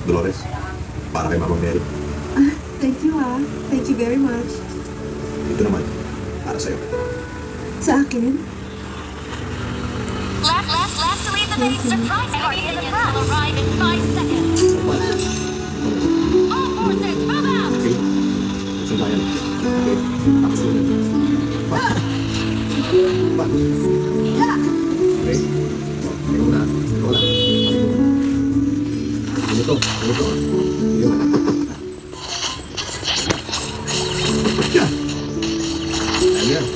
Dolores, para kay Mama Mary. Thank you Thank you very much. Ito naman, para sa'yo. Sa akin? Last to leave the main surprise party in the front will arrive in 5 seconds. All forces, move out! Okay? Sundayan. Okay? Tapos ulit. Pa! Pa! Okay? Ikaw muna. Ikaw lang. Ganito. Ganito Sige mo. Yan! Ayan yan.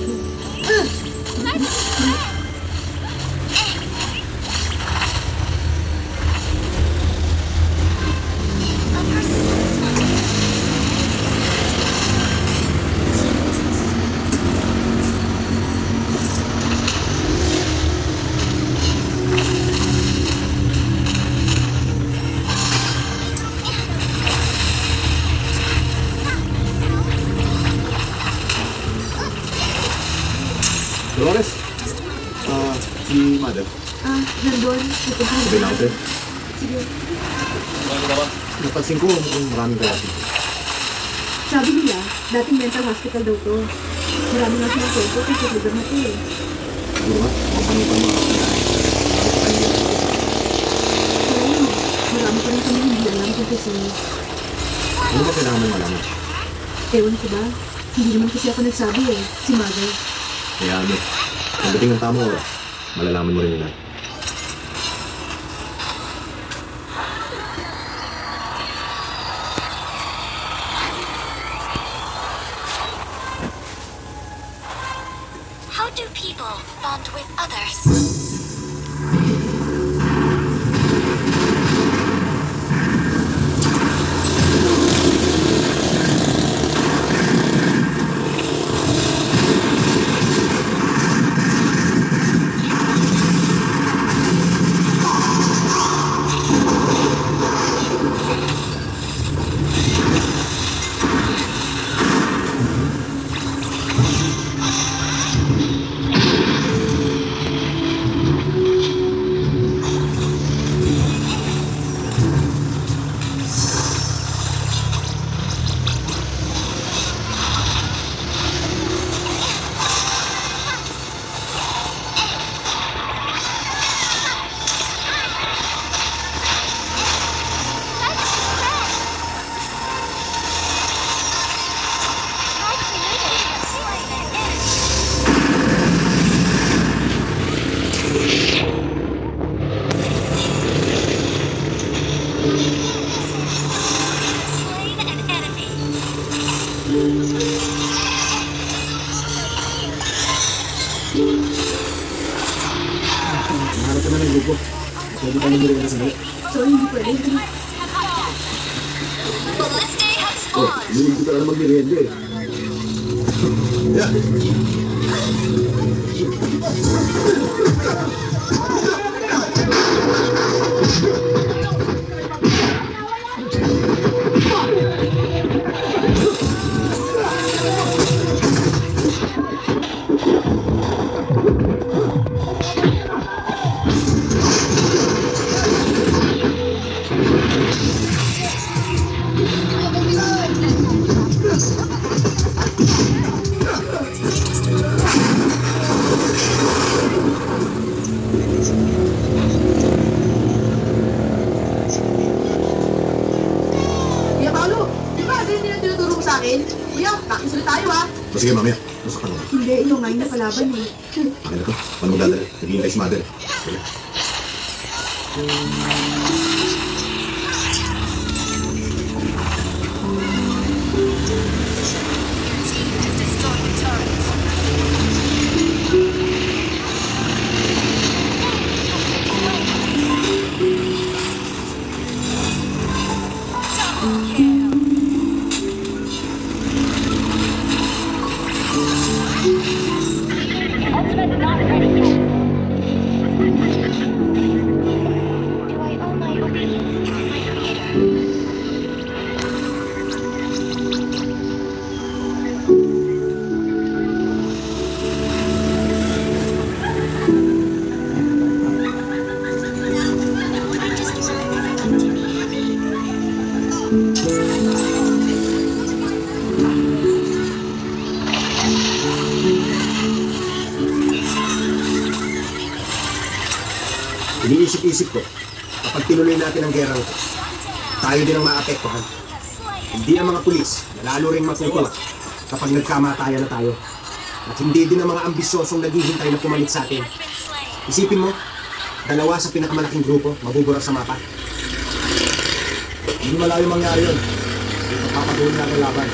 Dolores, si Mother. Nandun. Pupuntahan Sabi na ako sir. Sige. Napansin ko mukhang maraming kaya dito. Sabi nila, dating mental hospital daw to. Marami nga silang kwento kung sa lugar na to eh. Siguro nga, mukhang panupan mga Oo, marami pa rin kami hindi alam kung kasi... Ano ba kailangan mong malaman? Ewan ko ba? Hindi naman kasi ako nagsabi eh. Si Mother. Kaya ano, pagdating ng tamang oras, malalaman mo rin yun. How do people bond with others? Nahanap ka na ng grupo. Pwede ka nang merienda sandali. Sorry, hindi pwede. Balliste has Oh, spawned. hindi ka na mag-merienda eh. Yeah. Kuya Paolo, di ba ganyan din ang tinuturo mo sa akin? Kuya, practice ulit tayo O sige, mamaya. Gusto ka naman. Hindi, yung ngayon na kalaban eh. Akin na to. Paano magdadala? Naghihintay si Mother. Sige. Do I owe my Iniisip-isip ko, kapag tinuloy natin ang gerang ito, tayo din ang maapektuhan. Hindi ang mga pulis, na lalo ring matutuwa kapag nagkamatayan na tayo. At hindi din ang mga ambisyosong naghihintay na pumalit sa atin. Isipin mo, dalawa sa pinakamalaking grupo, mabubura sa mapa. Hindi malayo mangyari yun. Papatuloy natin ang laban.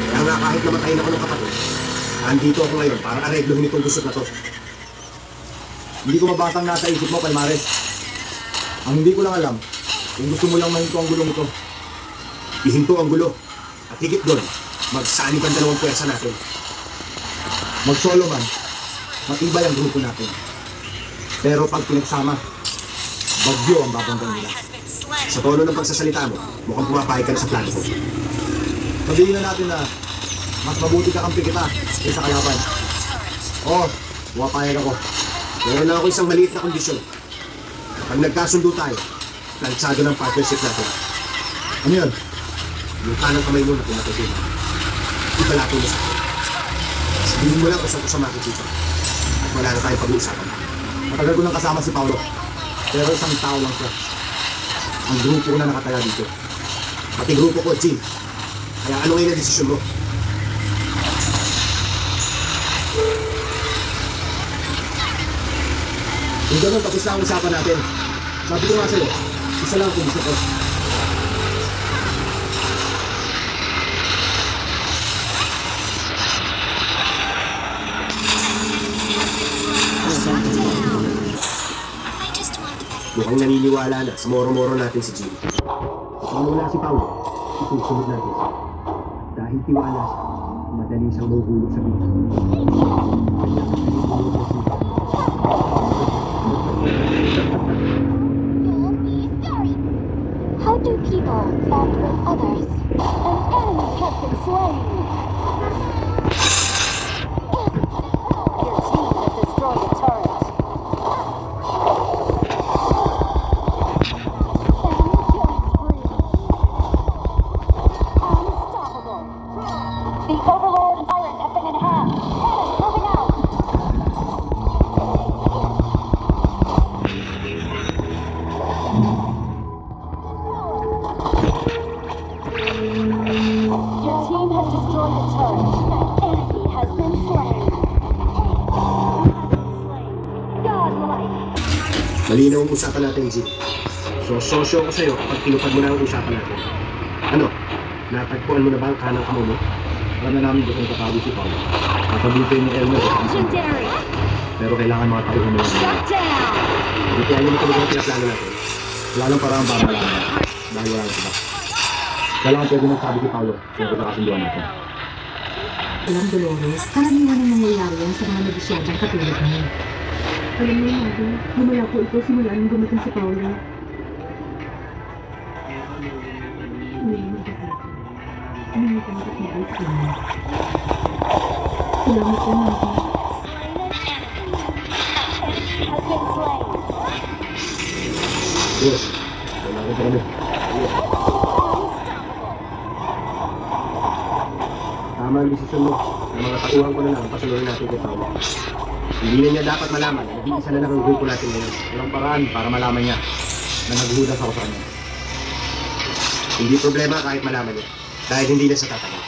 Kaya nga kahit namatayin ako ng kapatid, andito ako ngayon para areglohin itong gusot na to. Hindi ko mabasang nasa isip mo, Palmares. Ang hindi ko lang alam, kung gusto mo lang mahinto ang gulong ito. Ihinto ang gulo. At higit doon, magsanib ang dalawang puwersa natin. Mag-solo man, matibay ang grupo natin. Pero pag pinagsama, bagyo ang babanggang nila. Sa tono ng pagsasalita mo, mukhang pumapayag ka na sa plano ko. Sabihin na natin na mas mabuti kakampi kita kaysa kalaban. Oo, pumapayag ako. Meron na ako isang maliit na kondisyon. Pag nagkasundo tayo, lansado ng partnership natin. Ano yun? Yung kanang kamay mo na pinatagin. Ipalato mo sa akin. Sabihin mo lang kung saan ko sa makikita. At wala na tayong pag-uusapan. Matagal ko nang kasama si Paolo. Pero isang tao lang siya. Ang grupo ko na nakataya dito. Pati grupo ko, Jim. Kaya ano ngayon ang desisyon mo? Kung gano'n, tapos na ang usapan natin. Sabi ko nga sa'yo, isa lang kung gusto ko. I just want to Mukhang naniniwala na sa moro-moro natin si Jim. Kung wala si Paolo, isusunod natin siya. Dahil tiwala siya, madali siyang mahuhulog sa bita. How do people bond with others? An enemy has been slain. Your team has destroyed a turret. Enemy killing spree. Unstoppable. The Overlord Iron has been enhanced. Cannon moving out. Your team has destroyed a turret. An enemy has been slain. Godlike. Malinaw ang usapan natin, Jim. So, sosyo ko sa'yo kapag tinupad mo na ang usapan natin. Ano? Natagpuan mo na ba ang kanang kamay mo? Alam na namin gusto katabi si Paolo. Nakabutin ni Elmer. Legendary. Pero kailangan mga tauhan mo yung Shut down. Hindi kaya yun talaga ang pinaplano natin. wala lang parang para malaman. Dahil wala lang sila. Kailangan pwede magsabi si Paolo kung pagkakasunduan natin. Alam, Dolores, karaniwan ang nangyayari yan sa mga negosyantang katulad mo. Alam mo, Mother, lumaya po ito simula nung dumating si Paolo. Salamat po, Mother. Has been slain. Yes. Kailangan ko kami. Tama ang desisyon mo. Ang mga tauhan ko na lang, pasunurin natin kay Paolo. Hindi na niya dapat malaman na nag-iisa na lang ang grupo natin ngayon. Walang paraan para malaman niya na naghuhudas ako sa kanya. Hindi problema kahit malaman niya. Dahil hindi na sa tatagal.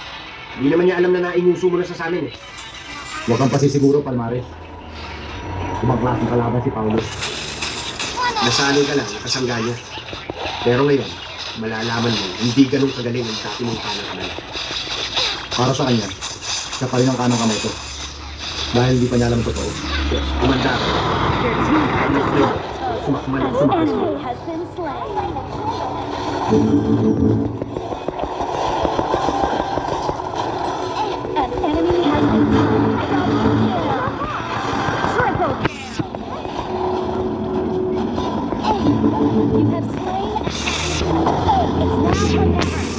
Hindi naman niya alam na nainuso mo na sa amin eh. Huwag kang pasisiguro, Palmares. Ibang klaseng kalaban si Paolo. Nasanay ka lang, nakasangga niya. Pero ngayon, malalaman mo, hindi ganun kagaling ang dati mong kanang kamay. Para sa kanya, siya pa rin ang kanang kamay ko. Dahil hindi pa niya alam ang totoo. Kumanda ka. Sumakman ang An sumakas mo. enemy has been slain. An enemy has been slain. Triple kill. You have slain. It's now or never.